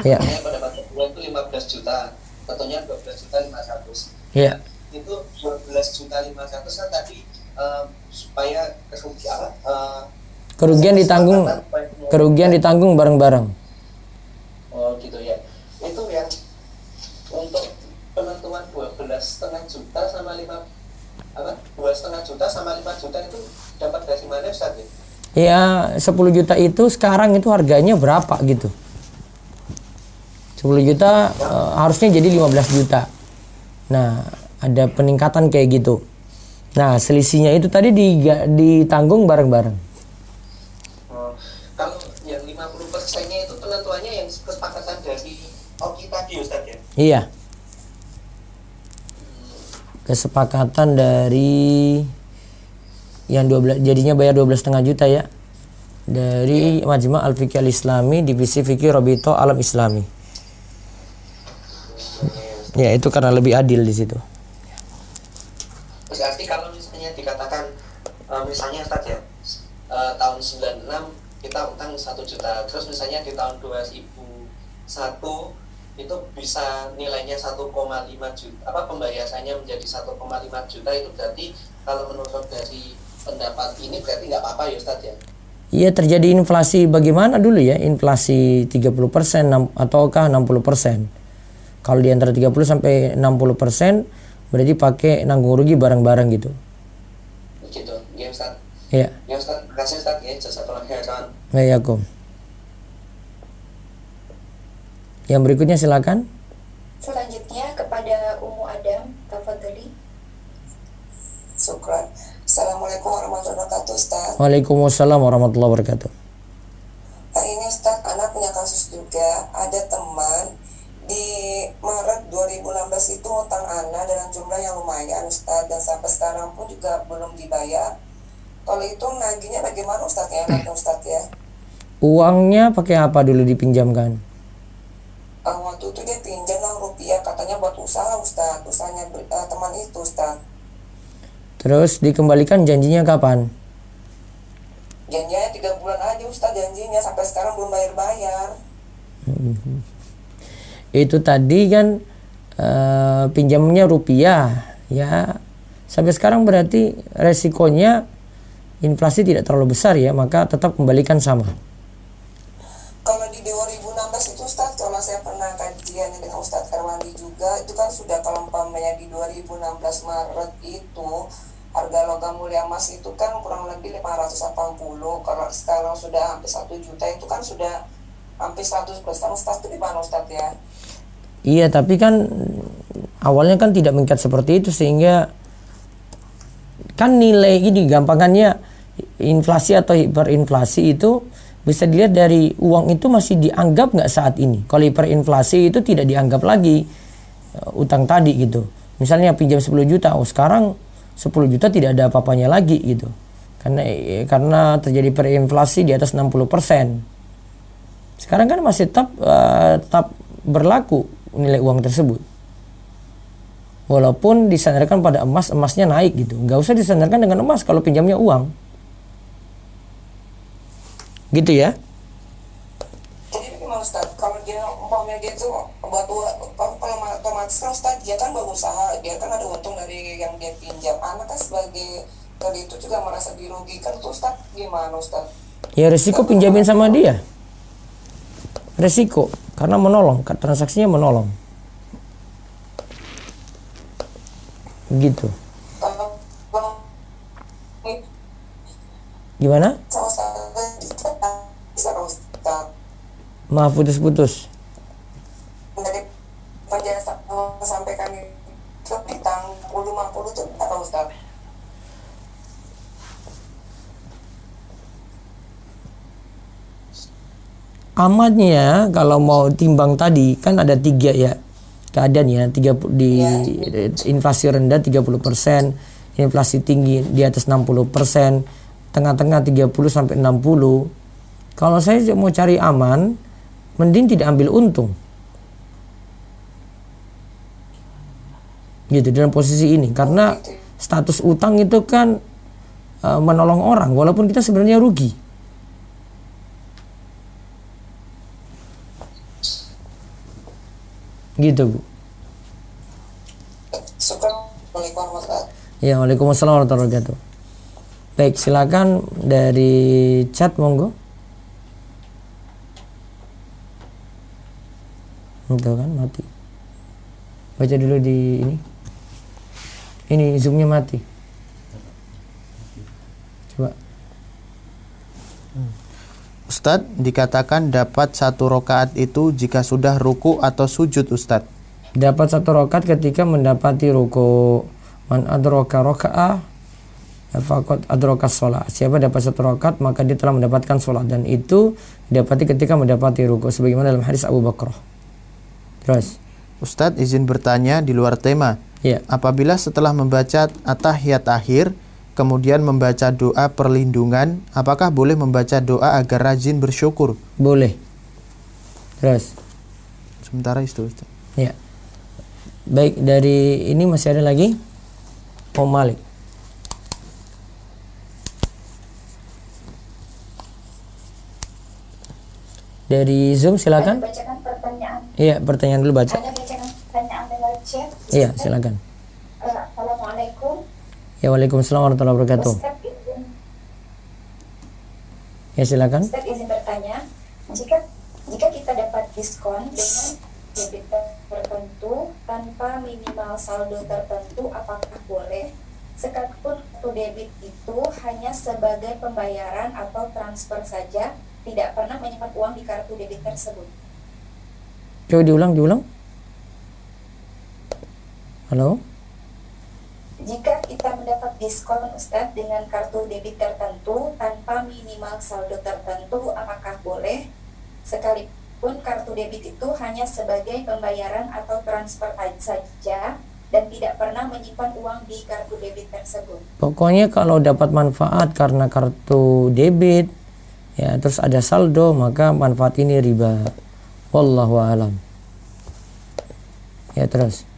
Iya. Yang pendapat kedua itu 15 juta, tentunya 12 juta 500. Iya. Itu 12 juta 500 kan tadi supaya kerugian ditanggung bareng-bareng. Oh gitu ya. Itu yang untuk penentuan 12,5 juta sama 15 apa 2,5 juta sama 5 juta itu dapat dari mana Ustaz ya? Ya 10 juta itu sekarang itu harganya berapa gitu. 10 juta harusnya jadi 15 juta. Nah, ada peningkatan kayak gitu. Nah, selisihnya itu tadi ditanggung bareng-bareng. Kalau yang 50%-nya itu penentuannya yang kesepakatan dari Oki tadi Ustaz ya? Iya. Kesepakatan dari yang 12 jadinya bayar 12,5 juta ya. Dari Majma' Al-Fiqh Al-Islami Divisi Fikih Robito Alam Islami. Ya, itu karena lebih adil di situ. Berarti kalau misalnya dikatakan misalnya Ustaz ya, tahun 96 kita utang 1 juta, terus misalnya di tahun 2001 itu bisa nilainya 1,5 juta, apa pembayarannya menjadi 1,5 juta, itu berarti kalau menurut dari pendapat ini berarti nggak apa-apa ya Ustaz ya? Iya, terjadi inflasi bagaimana dulu ya? Inflasi 30% ataukah 60%? Kalau di antara 30 sampai 60% berarti pakai nanggung rugi bareng-bareng gitu. Begitu, ya Ustaz. Iya. Ya Ustaz, terima kasih Ustaz ya, jazakallahu khairan. Waalaikumsalam. Yang berikutnya silakan. Selanjutnya kepada Ummu Adam, tafadhali. Syukran. Assalamualaikum warahmatullahi wabarakatuh, Ustaz. Waalaikumsalam warahmatullahi wabarakatuh. Ini Ustaz, anak punya kasus juga. Ada teman di Maret 2016 itu utang anak dengan jumlah yang lumayan Ustaz, dan sampai sekarang pun juga belum dibayar. Kalau itu nagihnya bagaimana Ustaz ya, Ustaz ya? Uangnya pakai apa dulu dipinjamkan? Waktu itu dia pinjam lah rupiah, katanya buat usaha Ustaz, usahanya teman itu Ustaz. Terus dikembalikan janjinya kapan? Janjinya 3 bulan aja Ustaz, janjinya sampai sekarang belum bayar-bayar. Itu tadi kan pinjamnya rupiah ya, sampai sekarang berarti resikonya inflasi tidak terlalu besar ya, maka tetap kembalikan sama. Kalau di 2016 itu Ustaz, kalau saya pernah kajiannya dengan Ustaz Erwandi juga, itu kan sudah kalau umpamanya di 2016 Maret itu harga logam mulia emas itu kan kurang lebih 580. Kalau sekarang sudah hampir 1 juta, itu kan sudah hampir 100%. Ustaz itu di mana Ustaz ya? Iya, tapi kan awalnya kan tidak mengikat seperti itu, sehingga kan nilai ini gampangannya inflasi atau hiperinflasi itu bisa dilihat dari uang itu masih dianggap nggak saat ini. Kalau hiperinflasi itu tidak dianggap lagi utang tadi gitu. Misalnya pinjam 10 juta, oh sekarang 10 juta tidak ada apa-apanya lagi gitu. Karena terjadi hiperinflasi di atas 60%. Sekarang kan masih tetap berlaku nilai uang tersebut. Walaupun disandarkan pada emas, emasnya naik gitu. Nggak usah disandarkan dengan emas kalau pinjamnya uang. Gitu ya. Jadi gimana Ustaz? Kalau dia umpamanya dia tuh buat kalau otomatis kan Ustaz, dia kan berusaha, dia kan ada untung dari yang dia pinjam. Anak kan sebagai dari itu juga merasa dirugikan tuh Ustaz. Gimana Ustaz? Ya resiko pinjamin sama dia. Resiko karena menolong, transaksinya menolong. Gitu. Gimana? Maaf, putus-putus. Dari penjelasan sampai kami ditang 50 tuh apa Ustaz? Amatnya kalau mau timbang tadi kan ada 3 ya keadaannya, 3 di inflasi rendah 30%, inflasi tinggi di atas 60%, tengah-tengah 30 sampai 60. Kalau saya mau cari aman, mending tidak ambil untung. Gitu dalam posisi ini, karena status utang itu kan menolong orang walaupun kita sebenarnya rugi. Gitu Bu. Ya, waalaikumsalam warahmatullahi wabarakatuh. Baik, silakan dari chat monggo. Itu kan mati. Baca dulu di ini. Ini zoomnya mati. Ustadz, dikatakan dapat 1 rakaat itu jika sudah ruku atau sujud, Ustadz. Dapat 1 rakaat ketika mendapati ruku. Man adraka raka'ah faqad adraka shalah. Siapa dapat 1 rakaat maka dia telah mendapatkan salat, dan itu didapati ketika mendapati ruku sebagaimana dalam hadis Abu Bakrah. Terus, Ustadz, izin bertanya di luar tema. ya. Apabila setelah membaca at-tahiyat akhir kemudian membaca doa perlindungan, apakah boleh membaca doa agar rajin bersyukur? Boleh. Terus, Sementara itu, Ustaz. ya. Baik, dari ini masih ada lagi Om Malik. Dari Zoom silakan. Anda bacakan pertanyaan. Iya, pertanyaan dulu baca. Anda bacakan pertanyaan lewat chat. Iya, silakan. Assalamualaikum. Ya, waalaikumsalam warahmatullahi wabarakatuh. Ustaz izin, Ya, silakan. Ustaz izin bertanya, jika kita dapat diskon dengan debit tertentu tanpa minimal saldo tertentu, apakah boleh? Sekalipun kartu debit itu hanya sebagai pembayaran atau transfer saja, tidak pernah menyimpan uang di kartu debit tersebut. Coba diulang. Halo? Jika kita mendapat diskon, Ustadz, dengan kartu debit tertentu tanpa minimal saldo tertentu, apakah boleh? Sekalipun kartu debit itu hanya sebagai pembayaran atau transfer saja dan tidak pernah menyimpan uang di kartu debit tersebut. Pokoknya kalau dapat manfaat karena kartu debit, ya terus ada saldo, maka manfaat ini riba. Wallahu alam. Ya, terus.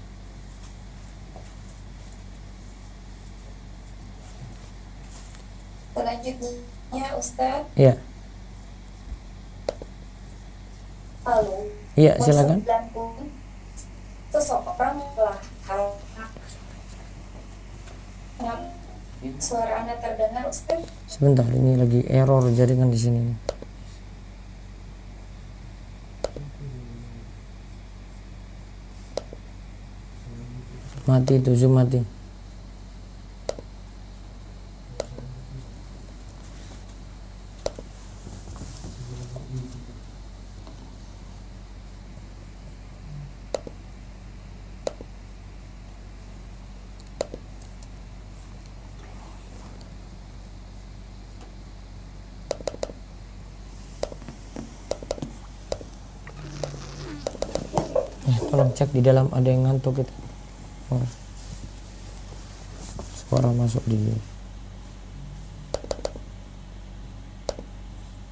Selanjutnya, Ustadz, Ya. lalu Iya, silakan. seseorang telah suara Anda terdengar, Ustadz? Sebentar, ini lagi error jaringan di sini. Mati itu, Zoom mati. Tolong cek di dalam ada yang ngantuk itu. Oh. Suara masuk di.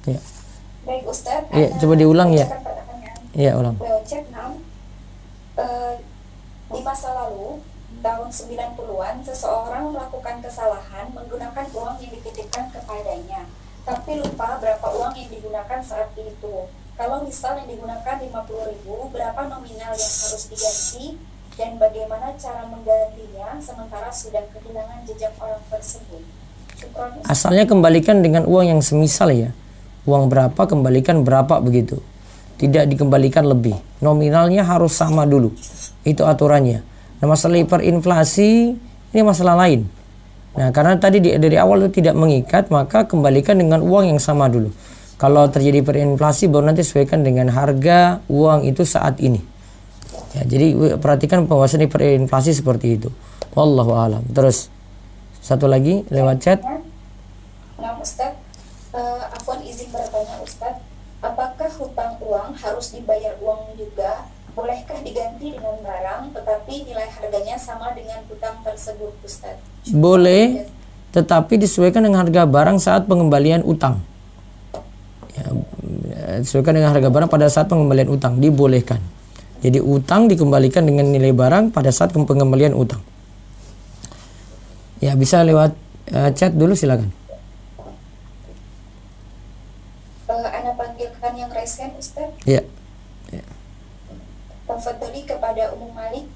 Ya. Baik, Ustadz. Iya, coba diulang ya. Iya, ulang. Lewat chat 6. Di masa lalu, tahun 90-an, seseorang melakukan kesalahan menggunakan uang yang dititipkan kepadanya, tapi lupa berapa uang yang digunakan saat itu. Kalau misal yang digunakan 50.000, berapa nominal yang harus diganti dan bagaimana cara menggantinya sementara sudah kehilangan jejak orang tersebut? Syukron, Ustaz. Asalnya kembalikan dengan uang yang semisal ya. Uang berapa kembalikan berapa begitu. Tidak dikembalikan lebih. Nominalnya harus sama dulu. Itu aturannya. Nah, masalah hiperinflasi ini masalah lain. Nah, karena tadi dari awal itu tidak mengikat, maka kembalikan dengan uang yang sama dulu. Kalau terjadi hiperinflasi baru nanti sesuaikan dengan harga uang itu saat ini. Ya, jadi perhatikan pengawasan hiperinflasi seperti itu. Wallahu alam. Terus satu lagi lewat chat. Nah, Ustaz, Afwan izin bertanya, Ustaz, apakah hutang uang harus dibayar uang juga? Bolehkah diganti dengan barang tetapi nilai harganya sama dengan hutang tersebut, Ustaz? Boleh, tetapi disesuaikan dengan harga barang saat pengembalian utang. Ya, disesuaikan dengan harga barang pada saat pengembalian utang, dibolehkan. Jadi utang dikembalikan dengan nilai barang pada saat pengembalian utang. Ya, bisa lewat chat dulu silakan. Anda panggilkan yang raiskan, Ustaz. Ya. Tafadholi kepada Umum Malik.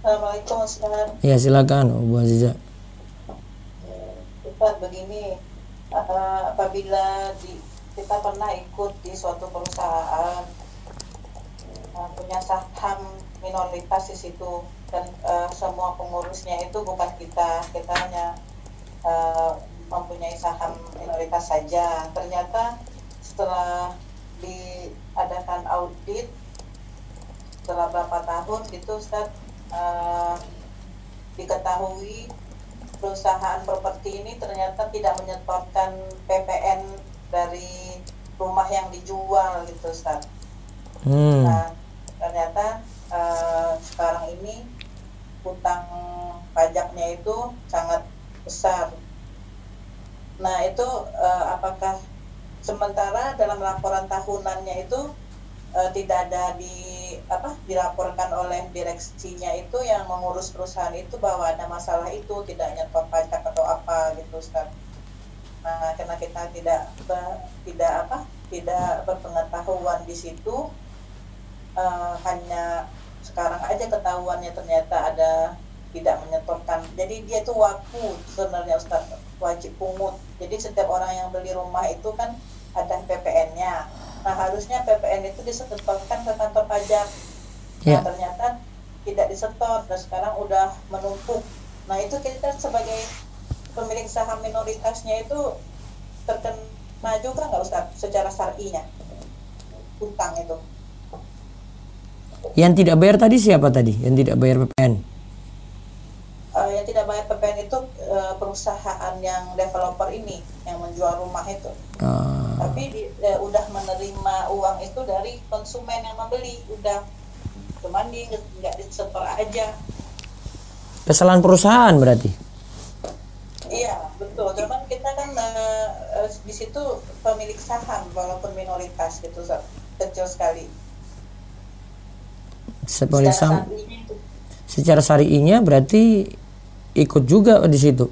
Assalamualaikum Ustaz. Ya, silakan Bu Aziza. Ustaz, begini, apabila kita pernah ikut di suatu perusahaan, punya saham minoritas di situ, dan semua pengurusnya itu bukan kita hanya mempunyai saham minoritas saja. Ternyata setelah diadakan audit setelah berapa tahun gitu Ustaz, diketahui perusahaan properti ini ternyata tidak menyetorkan PPN dari rumah yang dijual gitu Ustaz. Nah ternyata sekarang ini hutang pajaknya itu sangat besar. Nah itu apakah sementara dalam laporan tahunannya itu tidak ada dilaporkan oleh direksinya itu yang mengurus perusahaan itu bahwa ada masalah itu, tidak nyetor pajak atau apa gitu Ustaz. Nah karena kita tidak berpengetahuan di situ, hanya sekarang aja ketahuannya ternyata ada tidak menyetorkan. Jadi dia itu waku sebenarnya Ustaz, wajib pungut. Jadi setiap orang yang beli rumah itu kan ada PPN-nya. Nah harusnya PPN itu disetorkan ke kantor pajak. Nah ternyata tidak disetor dan sekarang udah menumpuk. Nah itu kita sebagai pemilik saham minoritasnya itu terkena juga nggak Ustaz secara syar'inya hutang itu? Yang tidak bayar tadi siapa tadi? Yang tidak bayar PPN? Yang tidak bayar PPN itu perusahaan yang developer ini yang menjual rumah itu. Tapi udah menerima uang itu dari konsumen yang membeli, udah, cuman dia nggak disetor aja. Kesalahan perusahaan berarti? Iya betul. Cuman kita kan di situ pemilik saham walaupun minoritas gitu, kecil sekali. Secara syari'inya berarti ikut juga di situ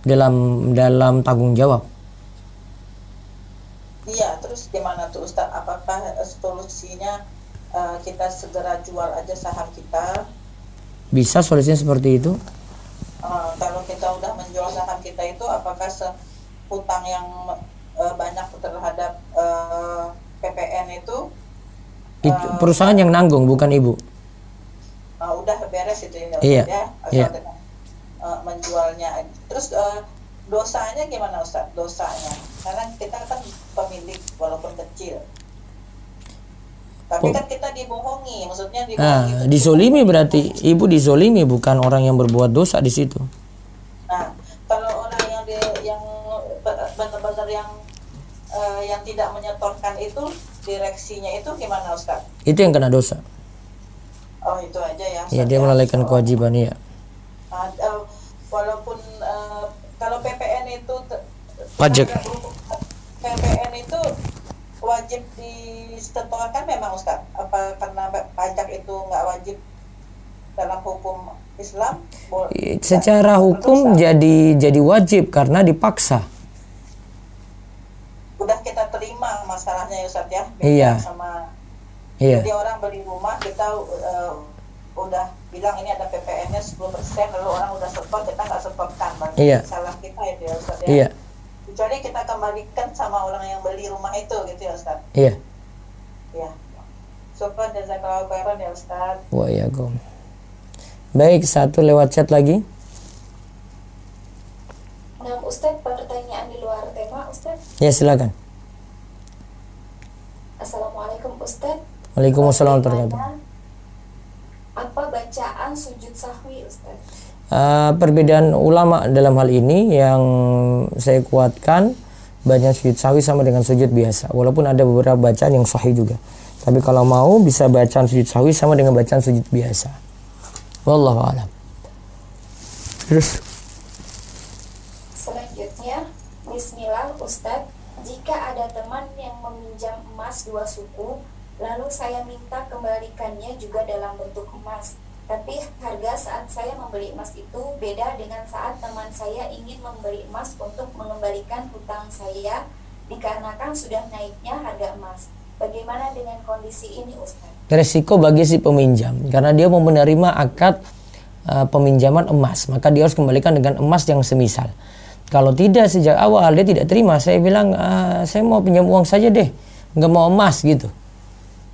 dalam tanggung jawab. Iya, terus gimana tuh Ustaz? Apakah solusinya kita segera jual aja saham kita? Bisa solusinya seperti itu? Kalau kita udah menjual saham kita itu, apakah hutang yang banyak terhadap PPN itu perusahaan yang nanggung, bukan ibu? Udah beres itu ya, iya, ya asal iya. dengan menjualnya. Terus dosanya gimana Ustaz? Dosanya, karena kita kan pemilik walaupun kecil, tapi kan kita dibohongi, maksudnya dibohongi. Dizolimi berarti ibu dizolimi, bukan orang yang berbuat dosa di situ. Nah, kalau orang yang benar-benar yang tidak menyetorkan itu, direksinya itu gimana Ustaz? Itu yang kena dosa. Oh itu aja ya. Iya, dia melalaikan kewajiban ya. Walaupun kalau PPN itu pajak. PPN itu wajib disetorkan memang Ustaz? Apa karena pajak itu nggak wajib dalam hukum Islam? Secara hukum jadi wajib karena dipaksa. Udah kita terima masalahnya ya Ustaz ya. Iya. Jadi orang beli rumah kita udah bilang ini ada PPN-nya 10%, lalu orang udah setor, kita nggak setorkan, berarti salah kita itu ya Ustaz ya. Iya. Kecuali kita kembalikan sama orang yang beli rumah itu gitu ya Ustaz. Iya. Iya. Syukran jazakallahu khairan ya Ustaz. Waalaikumsalam. Baik, satu lewat chat lagi. Nah Ustaz, pertanyaan di luar tema Ustaz. Ya silakan. Assalamualaikum Ustaz. Waalaikumsalam warahmatullahi wabarakatuh. Apa bacaan sujud sahwi Ustaz? Perbedaan ulama dalam hal ini yang saya kuatkan, bacaan sujud sahwi sama dengan sujud biasa, walaupun ada beberapa bacaan yang sahih juga. Tapi kalau mau bisa bacaan sujud sahwi sama dengan bacaan sujud biasa. Wallahu a'lam. Terus selanjutnya, bismillah Ustaz, jika ada teman yang meminjam emas 2 suku, lalu saya minta kembalikannya juga dalam bentuk emas, tapi harga saat saya membeli emas itu beda dengan saat teman saya ingin membeli emas untuk mengembalikan hutang saya dikarenakan sudah naiknya harga emas. Bagaimana dengan kondisi ini Ustaz? Resiko bagi si peminjam, karena dia mau menerima akad peminjaman emas, maka dia harus kembalikan dengan emas yang semisal. Kalau tidak sejak awal dia tidak terima, saya bilang saya mau pinjam uang saja deh, nggak mau emas gitu.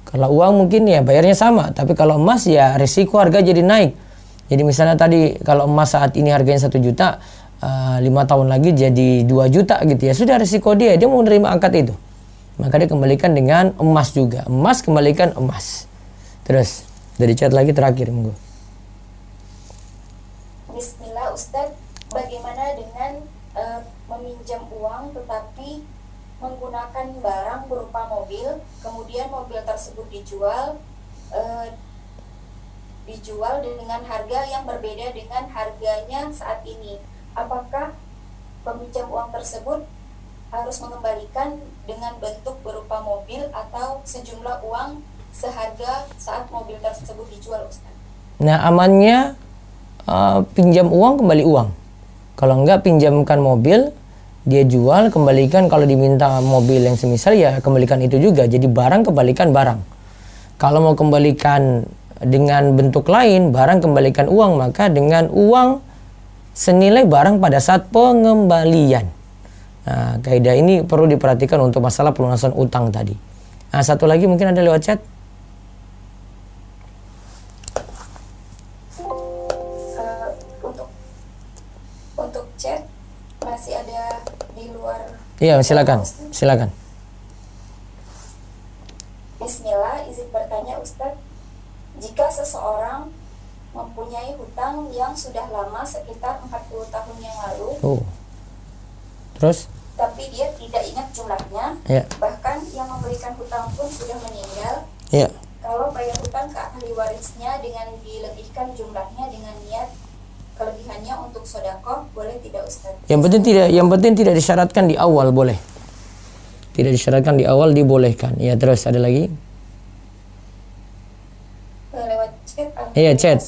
Kalau uang mungkin ya bayarnya sama, tapi kalau emas ya resiko harga jadi naik. Jadi misalnya tadi kalau emas saat ini harganya 1 juta, 5 tahun lagi jadi 2 juta gitu ya, sudah resiko dia mau menerima akad itu, maka dia kembalikan dengan emas juga, emas kembalikan emas. Terus dari chat lagi terakhir, monggo. Bismillah Ustadz, bagaimana dengan meminjam uang tetapi menggunakan barang berupa mobil, kemudian mobil tersebut dijual dengan harga yang berbeda dengan harganya saat ini. Apakah peminjam uang tersebut harus mengembalikan dengan bentuk berupa mobil atau sejumlah uang seharga saat mobil tersebut dijual, Ustaz? Nah, amannya pinjam uang kembali uang. Kalau enggak, pinjamkan mobil, dia jual, kembalikan. Kalau diminta mobil yang semisal, ya kembalikan itu juga. Jadi barang kembalikan barang. Kalau mau kembalikan dengan bentuk lain, barang kembalikan uang, maka dengan uang senilai barang pada saat pengembalian. Nah, kaidah ini perlu diperhatikan untuk masalah pelunasan utang tadi. Nah, satu lagi mungkin ada lewat chat. Untuk chat masih ada di luar. Iya, silakan. Silakan. Bismillah, izin bertanya Ustadz, jika seseorang mempunyai hutang yang sudah lama sekitar 40 tahun yang lalu, terus? Tapi dia tidak ingat jumlahnya, bahkan yang memberikan hutang pun sudah meninggal. Kalau bayar hutang ke ahli warisnya dengan dilebihkan jumlahnya dengan niat kelebihannya untuk sedekah, boleh tidak Ustaz? Yang penting tidak disyaratkan di awal, boleh. Tidak disyaratkan di awal, dibolehkan. Ya, terus ada lagi? Lewat chat. Iya, chat.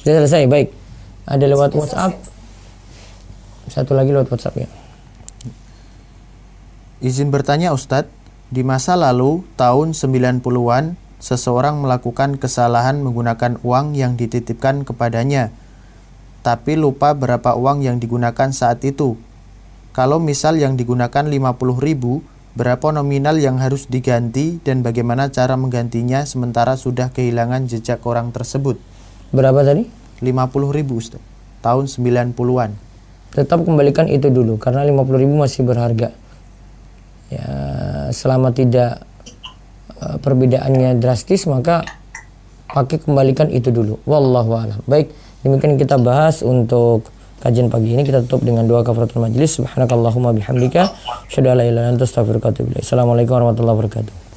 Sudah selesai, baik. Ada lewat WhatsApp. Satu lagi lewat WhatsApp ya. Izin bertanya Ustadz, di masa lalu tahun 90-an seseorang melakukan kesalahan menggunakan uang yang dititipkan kepadanya, tapi lupa berapa uang yang digunakan saat itu. Kalau misal yang digunakan 50.000, berapa nominal yang harus diganti dan bagaimana cara menggantinya sementara sudah kehilangan jejak orang tersebut? Berapa tadi? 50.000 Ustaz, tahun 90-an. Tetap kembalikan itu dulu karena 50.000 masih berharga. Ya, selama tidak perbedaannya drastis, maka pakai kembalikan itu dulu. Wallahu a'lam. Baik, demikian kita bahas untuk kajian pagi ini. Kita tutup dengan doa kafaratul majelis. Subhanakallahumma bihamdika asyhadu an la ilaha illa anta astaghfiruka wa atubu ilaik. Assalamualaikum warahmatullahi wabarakatuh.